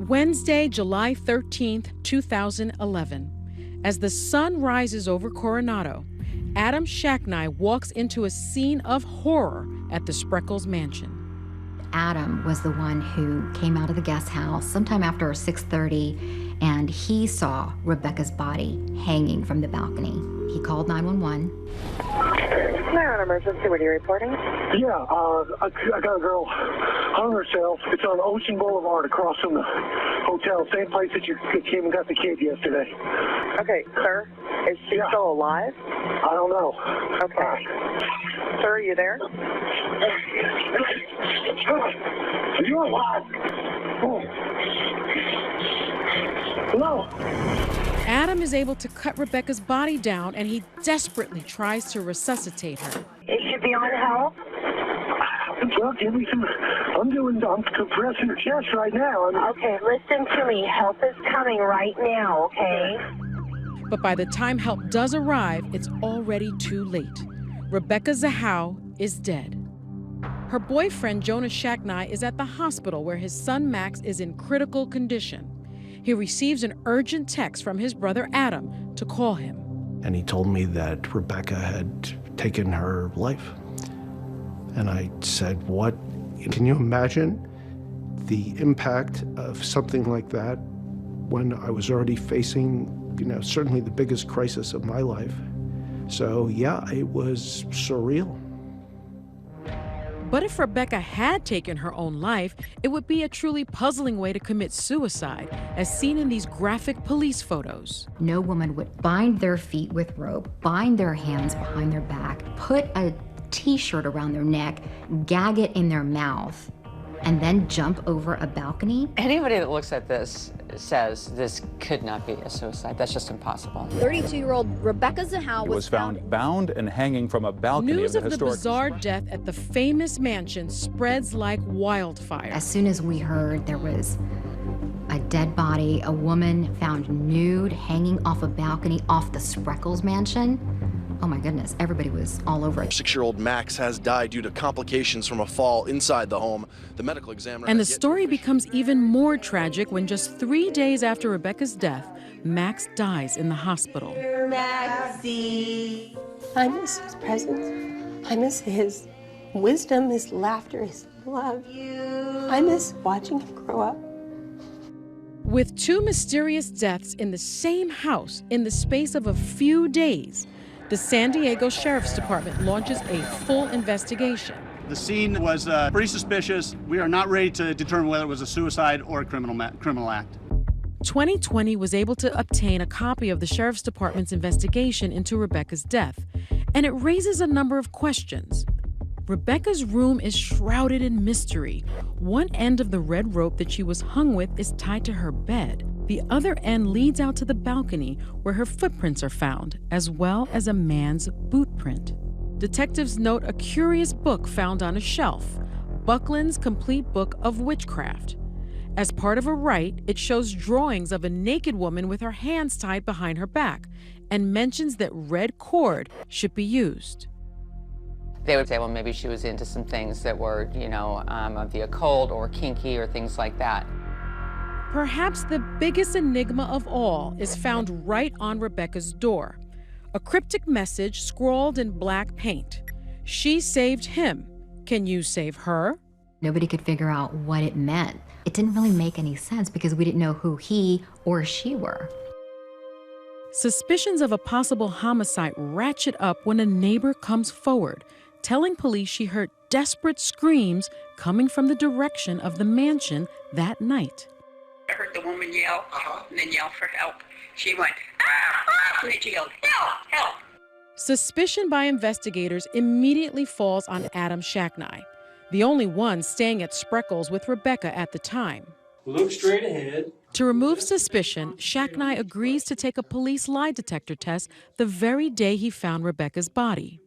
Wednesday, July 13th, 2011. As the sun rises over Coronado, Adam Shacknai walks into a scene of horror at the Spreckles mansion. Adam was the one who came out of the guest house sometime after 6:30, and he saw Rebecca's body hanging from the balcony. He called 911. Fire on emergency, what are you reporting? Yeah, I got a girl hung herself. It's on Ocean Boulevard across from the hotel, same place that you came and got the kid yesterday. Okay, sir, is she still alive? I don't know. Okay. Sir, are you there? Are you alive? Oh. Hello? Adam is able to cut Rebecca's body down, and he desperately tries to resuscitate her. Is she beyond help? Well, give me some. I'm compressing her chest right now. Okay, listen to me. Help is coming right now, okay? But by the time help does arrive, it's already too late. Rebecca Zahau is dead. Her boyfriend, Jonah Shacknai, is at the hospital where his son Max is in critical condition. He receives an urgent text from his brother Adam to call him. And he told me that Rebecca had taken her life. And I said, what? Can you imagine the impact of something like that when I was already facing, certainly the biggest crisis of my life? So yeah, it was surreal. But if Rebecca had taken her own life, it would be a truly puzzling way to commit suicide, as seen in these graphic police photos. No woman would bind their feet with rope, bind their hands behind their back, put a T-shirt around their neck, gag it in their mouth, and then jump over a balcony. Anybody that looks at this says this could not be a suicide. That's just impossible. 32-year-old Rebecca Zahau was found bound and hanging from a balcony News of of the historic... bizarre death at the famous mansion spreads like wildfire. As soon as we heard there was a dead body, a woman found nude, hanging off a balcony off the Spreckles mansion, oh my goodness, everybody was all over it. 6-year-old Max has died due to complications from a fall inside the home. The medical examiner... And the story becomes even more tragic when just 3 days after Rebecca's death, Max dies in the hospital. Maxie. I miss his presence. I miss his wisdom, his laughter, his love. I miss watching him grow up. With 2 mysterious deaths in the same house in the space of a few days, the San Diego Sheriff's Department launches a full investigation. The scene was pretty suspicious. We are not ready to determine whether it was a suicide or a criminal act. 2020 was able to obtain a copy of the Sheriff's Department's investigation into Rebecca's death, and it raises a number of questions. Rebecca's room is shrouded in mystery. One end of the red rope that she was hung with is tied to her bed. The other end leads out to the balcony where her footprints are found, as well as a man's boot print. Detectives note a curious book found on a shelf, Buckland's Complete Book of Witchcraft. As part of a rite, it shows drawings of a naked woman with her hands tied behind her back and mentions that red cord should be used. They would say, well, maybe she was into some things that were, of the occult or kinky or things like that. Perhaps the biggest enigma of all is found right on Rebecca's door. A cryptic message scrawled in black paint. She saved him. Can you save her? Nobody could figure out what it meant. It didn't really make any sense because we didn't know who he or she were. Suspicions of a possible homicide ratchet up when a neighbor comes forward, telling police she heard desperate screams coming from the direction of the mansion that night. I heard the woman yell and then yell for help. She went, ah, and then she yelled, help, help. Suspicion by investigators immediately falls on Adam Shacknai, the only one staying at Spreckles with Rebecca at the time. Look straight ahead. To remove suspicion, Shacknai agrees to take a police lie detector test the very day he found Rebecca's body.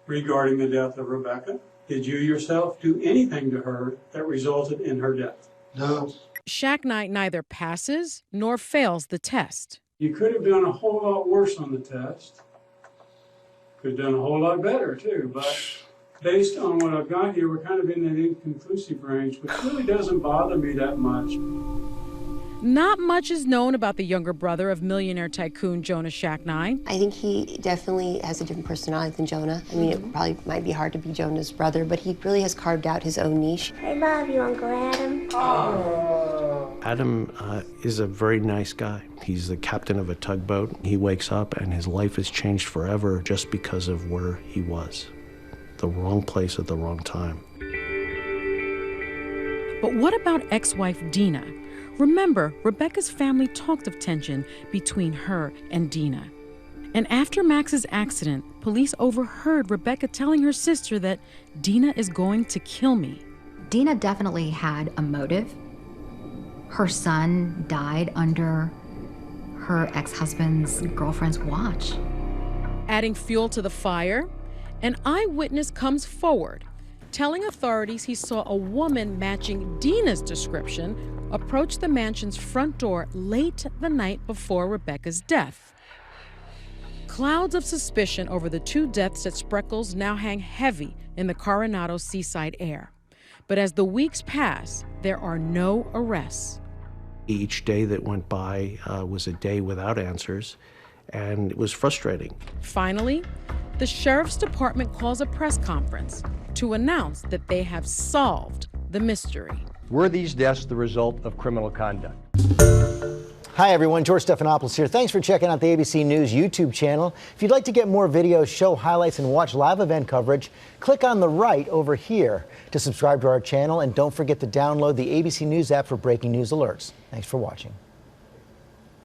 Regarding the death of Rebecca, did you yourself do anything to her that resulted in her death? No. Shacknai neither passes nor fails the test. You could have done a whole lot worse on the test. Could have done a whole lot better, too, but based on what I've got here, we're kind of in that inconclusive range, which really doesn't bother me that much. Not much is known about the younger brother of millionaire tycoon Jonah Shacknai. I think he definitely has a different personality than Jonah. I mean, it probably might be hard to be Jonah's brother, but he really has carved out his own niche. I love you, Uncle Adam. Adam is a very nice guy. He's the captain of a tugboat. He wakes up and his life has changed forever just because of where he was. The wrong place at the wrong time. But what about ex-wife Dina? Remember, Rebecca's family talked of tension between her and Dina. And after Max's accident, police overheard Rebecca telling her sister that Dina is going to kill me. Dina definitely had a motive. Her son died under her ex-husband's girlfriend's watch. Adding fuel to the fire, an eyewitness comes forward, telling authorities he saw a woman matching Dina's description approach the mansion's front door late the night before Rebecca's death. Clouds of suspicion over the two deaths at Spreckles now hang heavy in the Coronado seaside air. But as the weeks pass, there are no arrests. Each day that went by was a day without answers, and it was frustrating. Finally, the sheriff's department calls a press conference to announce that they have solved the mystery. Were these deaths the result of criminal conduct? Hi everyone, George Stephanopoulos here. Thanks for checking out the ABC News YouTube channel. If you'd like to get more videos, show highlights, and watch live event coverage, click on the right over here to subscribe to our channel, and don't forget to download the ABC News app for breaking news alerts. Thanks for watching.